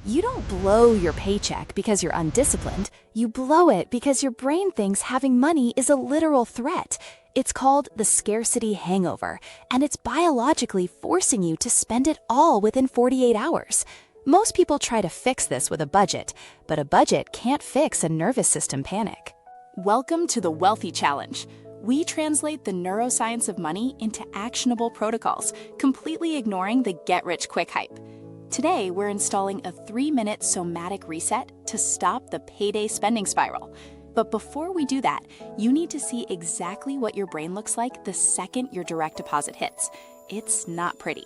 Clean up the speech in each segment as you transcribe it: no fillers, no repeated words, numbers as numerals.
You don't blow your paycheck because you're undisciplined. You blow it because your brain thinks having money is a literal threat. It's called the scarcity hangover, and it's biologically forcing you to spend it all within 48 hours. Most people try to fix this with a budget, but a budget can't fix a nervous system panic. Welcome to the Wealthy Challenge. We translate the neuroscience of money into actionable protocols, completely ignoring the get-rich-quick hype. Today, we're installing a 3-minute somatic reset to stop the payday spending spiral. But before we do that, you need to see exactly what your brain looks like the second your direct deposit hits. It's not pretty.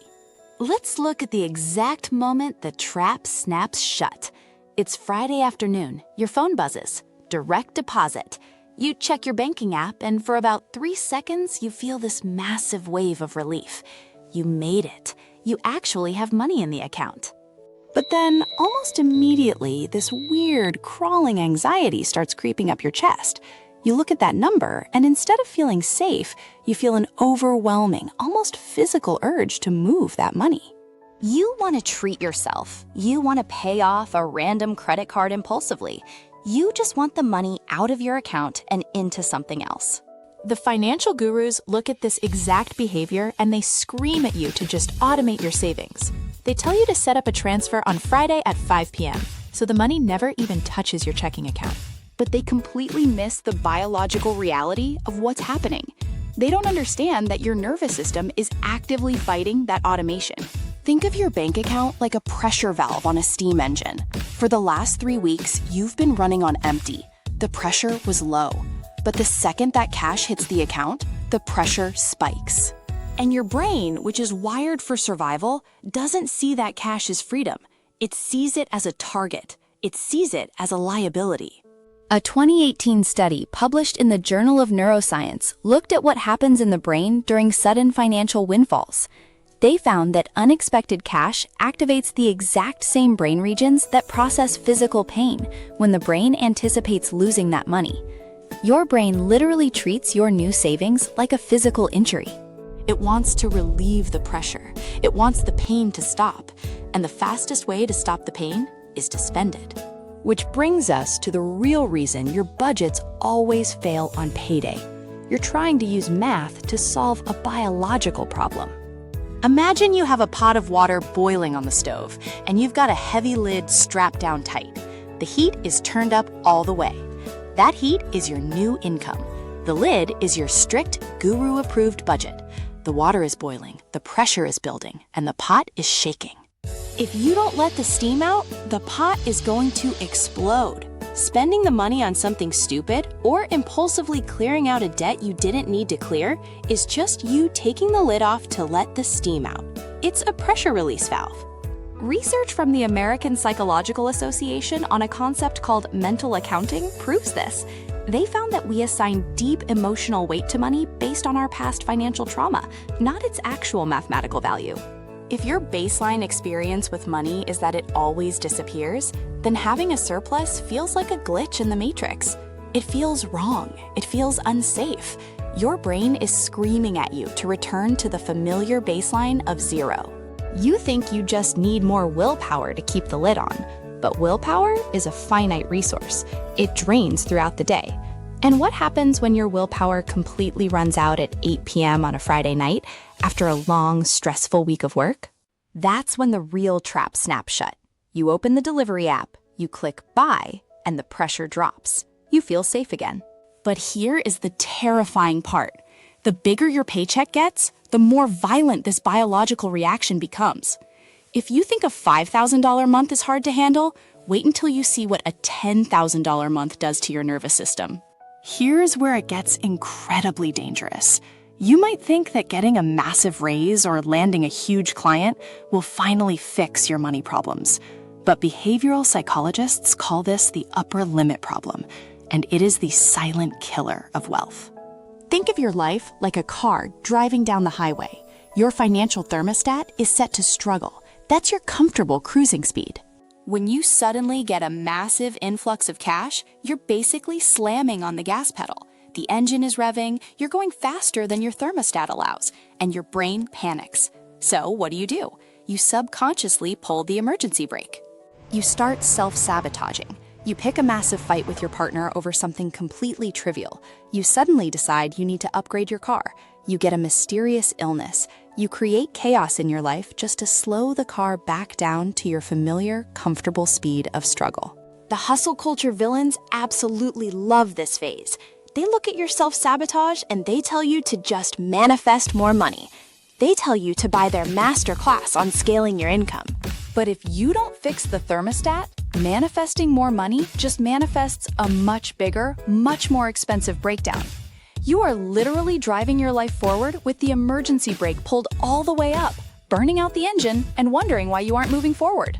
Let's look at the exact moment the trap snaps shut. It's Friday afternoon. Your phone buzzes. Direct deposit. You check your banking app, and for about 3 seconds, you feel this massive wave of relief. You made it. You actually have money in the account. But then, almost immediately, this weird, crawling anxiety starts creeping up your chest. You look at that number, and instead of feeling safe, you feel an overwhelming, almost physical urge to move that money. You want to treat yourself. You want to pay off a random credit card impulsively. You just want the money out of your account and into something else. The financial gurus look at this exact behavior and they scream at you to just automate your savings. They tell you to set up a transfer on Friday at 5 p.m. so the money never even touches your checking account. But they completely miss the biological reality of what's happening. They don't understand that your nervous system is actively fighting that automation. Think of your bank account like a pressure valve on a steam engine. For the last 3 weeks, you've been running on empty. The pressure was low. But the second that cash hits the account, the pressure spikes. And your brain, which is wired for survival, doesn't see that cash as freedom. It sees it as a target. It sees it as a liability. A 2018 study published in the Journal of Neuroscience looked at what happens in the brain during sudden financial windfalls. They found that unexpected cash activates the exact same brain regions that process physical pain when the brain anticipates losing that money. Your brain literally treats your new savings like a physical injury. It wants to relieve the pressure. It wants the pain to stop. And the fastest way to stop the pain is to spend it. Which brings us to the real reason your budgets always fail on payday. You're trying to use math to solve a biological problem. Imagine you have a pot of water boiling on the stove, and you've got a heavy lid strapped down tight. The heat is turned up all the way. That heat is your new income. The lid is your strict, guru-approved budget. The water is boiling, the pressure is building, and the pot is shaking. If you don't let the steam out, the pot is going to explode. Spending the money on something stupid or impulsively clearing out a debt you didn't need to clear is just you taking the lid off to let the steam out. It's a pressure release valve. Research from the American Psychological Association on a concept called mental accounting proves this. They found that we assign deep emotional weight to money based on our past financial trauma, not its actual mathematical value. If your baseline experience with money is that it always disappears, then having a surplus feels like a glitch in the matrix. It feels wrong. It feels unsafe. Your brain is screaming at you to return to the familiar baseline of zero. You think you just need more willpower to keep the lid on, but willpower is a finite resource. It drains throughout the day. And what happens when your willpower completely runs out at 8 p.m. on a Friday night after a long, stressful week of work? That's when the real trap snaps shut. You open the delivery app, you click buy, and the pressure drops. You feel safe again. But here is the terrifying part. The bigger your paycheck gets, the more violent this biological reaction becomes. If you think a $5,000 month is hard to handle, wait until you see what a $10,000 month does to your nervous system. Here's where it gets incredibly dangerous. You might think that getting a massive raise or landing a huge client will finally fix your money problems. But behavioral psychologists call this the upper limit problem, and it is the silent killer of wealth. Think of your life like a car driving down the highway. Your financial thermostat is set to struggle. That's your comfortable cruising speed. When you suddenly get a massive influx of cash, you're basically slamming on the gas pedal. The engine is revving, you're going faster than your thermostat allows, and your brain panics. So what do? You subconsciously pull the emergency brake. You start self-sabotaging. You pick a massive fight with your partner over something completely trivial. You suddenly decide you need to upgrade your car. You get a mysterious illness. You create chaos in your life just to slow the car back down to your familiar, comfortable speed of struggle. The hustle culture villains absolutely love this phase. They look at your self-sabotage and they tell you to just manifest more money. They tell you to buy their master class on scaling your income. But if you don't fix the thermostat, manifesting more money just manifests a much bigger, much more expensive breakdown. You are literally driving your life forward with the emergency brake pulled all the way up, burning out the engine and wondering why you aren't moving forward.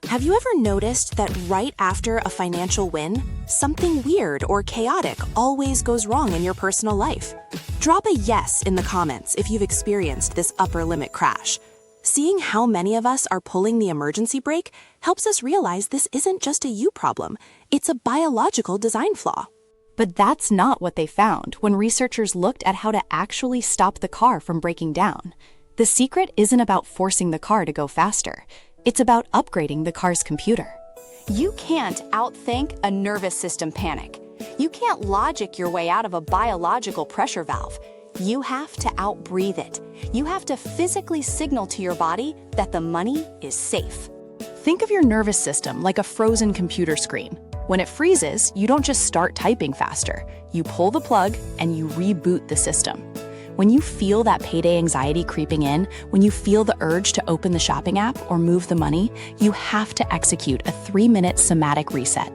Have you ever noticed that right after a financial win, something weird or chaotic always goes wrong in your personal life? Drop a yes in the comments if you've experienced this upper limit crash. Seeing how many of us are pulling the emergency brake helps us realize this isn't just a you problem, it's a biological design flaw. But that's not what they found when researchers looked at how to actually stop the car from breaking down. The secret isn't about forcing the car to go faster. It's about upgrading the car's computer. You can't outthink a nervous system panic. You can't logic your way out of a biological pressure valve. You have to outbreathe it. You have to physically signal to your body that the money is safe. Think of your nervous system like a frozen computer screen. When it freezes, you don't just start typing faster. You pull the plug and you reboot the system. When you feel that payday anxiety creeping in, when you feel the urge to open the shopping app or move the money, you have to execute a 3-minute somatic reset.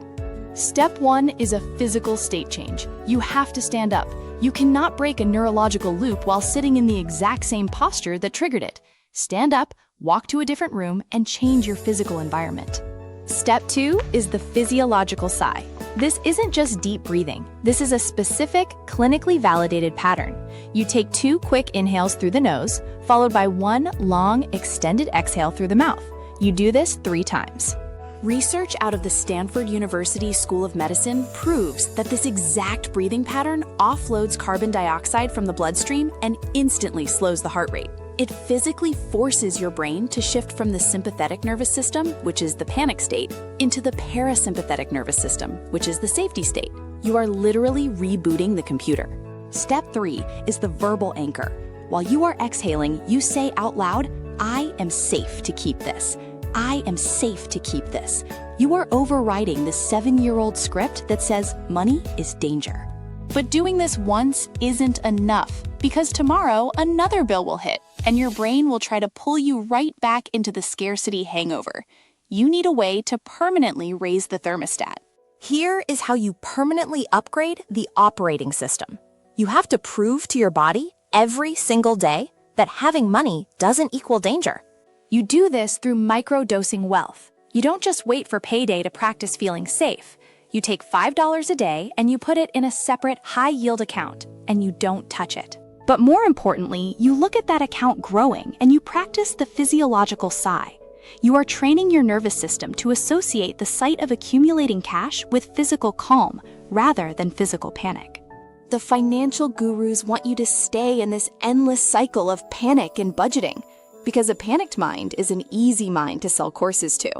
Step 1 is a physical state change. You have to stand up. You cannot break a neurological loop while sitting in the exact same posture that triggered it. Stand up, walk to a different room, and change your physical environment. Step 2 is the physiological sigh. This isn't just deep breathing. This is a specific, clinically validated pattern. You take 2 quick inhales through the nose, followed by 1 long, extended exhale through the mouth. You do this 3 times. Research out of the Stanford University School of Medicine proves that this exact breathing pattern offloads carbon dioxide from the bloodstream and instantly slows the heart rate. It physically forces your brain to shift from the sympathetic nervous system, which is the panic state, into the parasympathetic nervous system, which is the safety state. You are literally rebooting the computer. Step 3 is the verbal anchor. While you are exhaling, you say out loud, "I am safe to keep this. I am safe to keep this." You are overriding the 7-year-old script that says money is danger. But doing this once isn't enough, because tomorrow another bill will hit, and your brain will try to pull you right back into the scarcity hangover. You need a way to permanently raise the thermostat. Here is how you permanently upgrade the operating system. You have to prove to your body every single day that having money doesn't equal danger. You do this through microdosing wealth. You don't just wait for payday to practice feeling safe. You take $5 a day and you put it in a separate high-yield account, and you don't touch it. But more importantly, you look at that account growing and you practice the physiological sigh. You are training your nervous system to associate the sight of accumulating cash with physical calm rather than physical panic. The financial gurus want you to stay in this endless cycle of panic and budgeting, because a panicked mind is an easy mind to sell courses to.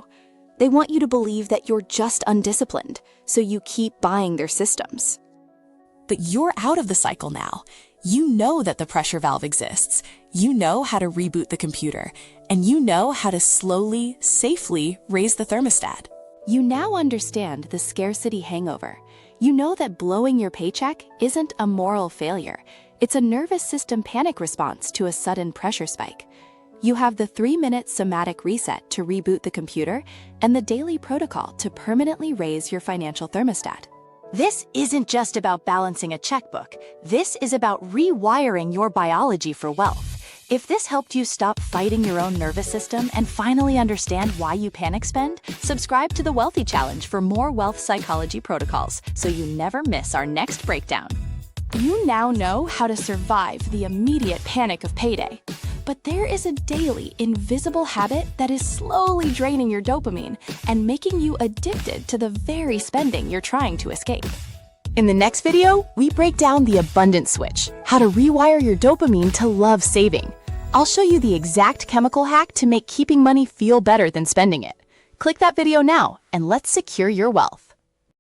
They want you to believe that you're just undisciplined, so you keep buying their systems. But you're out of the cycle now. You know that the pressure valve exists. You know how to reboot the computer, and you know how to slowly, safely raise the thermostat. You now understand the scarcity hangover. You know that blowing your paycheck isn't a moral failure. It's a nervous system panic response to a sudden pressure spike. You have the 3-minute somatic reset to reboot the computer and the daily protocol to permanently raise your financial thermostat. This isn't just about balancing a checkbook. This is about rewiring your biology for wealth. If this helped you stop fighting your own nervous system and finally understand why you panic spend, subscribe to the Wealthy Challenge for more wealth psychology protocols so you never miss our next breakdown. You now know how to survive the immediate panic of payday. But there is a daily, invisible habit that is slowly draining your dopamine and making you addicted to the very spending you're trying to escape. In the next video, we break down the abundance switch, how to rewire your dopamine to love saving. I'll show you the exact chemical hack to make keeping money feel better than spending it. Click that video now and let's secure your wealth.